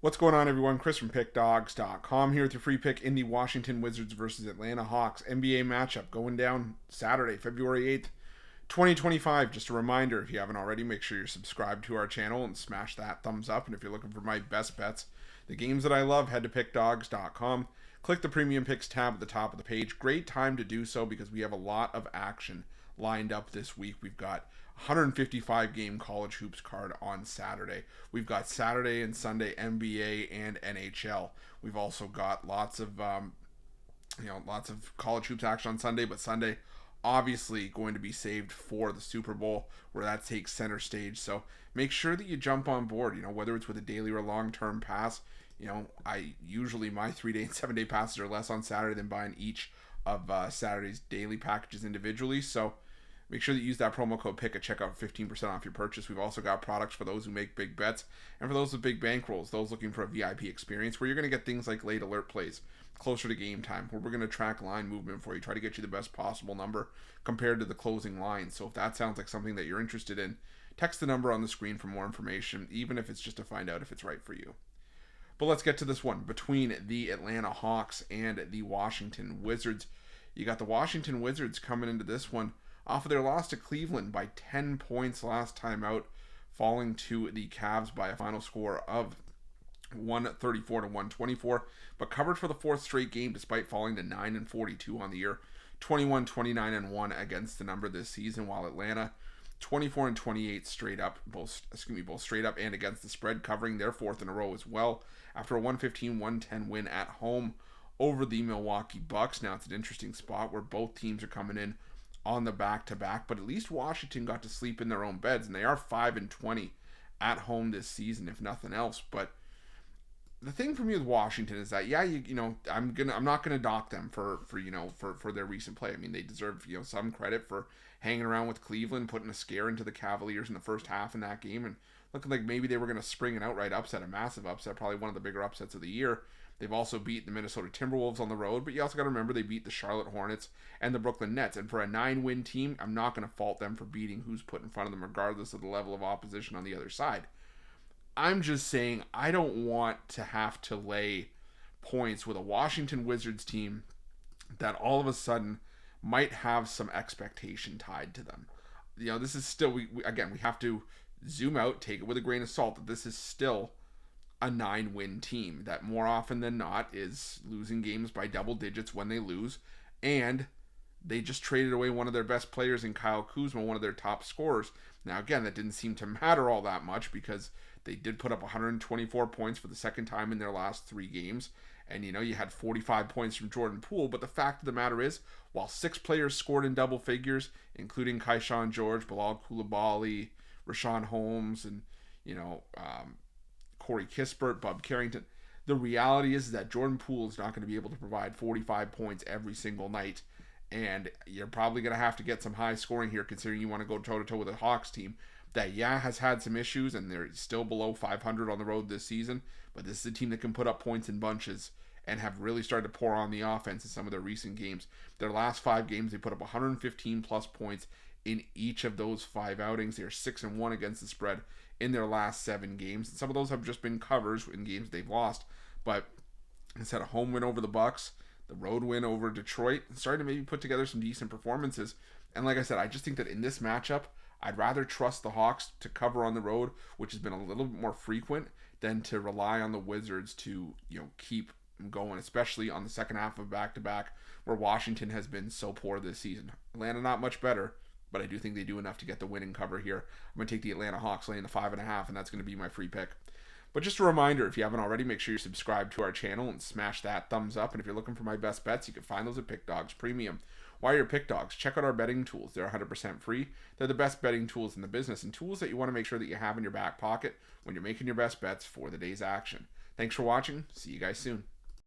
What's going on, everyone? Chris from Pickdawgz.com here with your free pick in the Washington Wizards versus Atlanta Hawks NBA matchup going down Saturday, February 8th, 2025. Just a reminder, if you haven't already, make sure you're subscribed to our channel and smash that thumbs up. And if you're looking for my best bets, the games that I love, head to Pickdawgz.com. Click the Premium Picks tab at the top of the page. Great time to do so because we have a lot of action lined up this week. We've got 155 game college hoops card on Saturday. We've got Saturday and Sunday NBA and NHL. We've also got lots of college hoops action on Sunday, but Sunday obviously going to be saved for the Super Bowl where that takes center stage. So make sure that you jump on board, whether it's with a daily or long-term pass. I usually my 3-day and 7-day passes are less on Saturday than buying each of Saturday's daily packages individually. So make sure that you use that promo code PICK at checkout for 15% off your purchase. We've also got products for those who make big bets and for those with big bankrolls, those looking for a VIP experience where you're going to get things like late alert plays closer to game time, where we're going to track line movement for you, try to get you the best possible number compared to the closing line. So if that sounds like something that you're interested in, text the number on the screen for more information, even if it's just to find out if it's right for you. But let's get to this one between the Atlanta Hawks and the Washington Wizards. You got the Washington Wizards coming into this one off of their loss to Cleveland by 10 points last time out, falling to the Cavs by a final score of 134 to 124, but covered for the fourth straight game despite falling to 9-42 on the year, 21-29-1 against the number this season, while Atlanta 24-28 straight up, both straight up and against the spread, covering their fourth in a row as well after a 115-110 win at home over the Milwaukee Bucks. Now it's an interesting spot where both teams are coming in on the back-to-back, but at least Washington got to sleep in their own beds, and they are 5-20 at home this season, if nothing else. But the thing for me with Washington is that, I'm not gonna dock them for their recent play. I mean, they deserve some credit for hanging around with Cleveland, putting a scare into the Cavaliers in the first half in that game, and looking like maybe they were gonna spring an outright upset, a massive upset, probably one of the bigger upsets of the year. They've also beat the Minnesota Timberwolves on the road, but you also got to remember they beat the Charlotte Hornets and the Brooklyn Nets. And for a 9-win team, I'm not going to fault them for beating who's put in front of them, regardless of the level of opposition on the other side. I'm just saying I don't want to have to lay points with a Washington Wizards team that all of a sudden might have some expectation tied to them. This is still, we have to zoom out, take it with a grain of salt, that this is still a 9-win team that more often than not is losing games by double digits when they lose, and they just traded away one of their best players in Kyle Kuzma, one of their top scorers. Now again, that didn't seem to matter all that much because they did put up 124 points for the second time in their last 3 games, and you had 45 points from Jordan Poole, but the fact of the matter is, while 6 players scored in double figures, including Keyshawn George, Bilal Coulibaly, Rashawn Holmes, and Corey Kispert, Bub Carrington. The reality is that Jordan Poole is not going to be able to provide 45 points every single night, and you're probably going to have to get some high scoring here considering you want to go toe-to-toe with a Hawks team that, has had some issues, and they're still below 500 on the road this season, but this is a team that can put up points in bunches and have really started to pour on the offense in some of their recent games. Their last 5 games, they put up 115-plus points in each of those 5 outings. They are 6-1 against the spread in their last 7 games. And some of those have just been covers in games they've lost. But instead, a home win over the Bucks, the road win over Detroit, starting to maybe put together some decent performances. And like I said, I just think that in this matchup, I'd rather trust the Hawks to cover on the road, which has been a little bit more frequent, than to rely on the Wizards to keep going, especially on the second half of back-to-back, where Washington has been so poor this season. Atlanta not much better, but I do think they do enough to get the winning cover here. I'm going to take the Atlanta Hawks laying the 5.5, and that's going to be my free pick. But just a reminder, if you haven't already, make sure you subscribe to our channel and smash that thumbs up. And if you're looking for my best bets, you can find those at Pickdawgz Premium. While you're Pickdawgz, check out our betting tools. They're 100% free. They're the best betting tools in the business, and tools that you want to make sure that you have in your back pocket when you're making your best bets for the day's action. Thanks for watching. See you guys soon.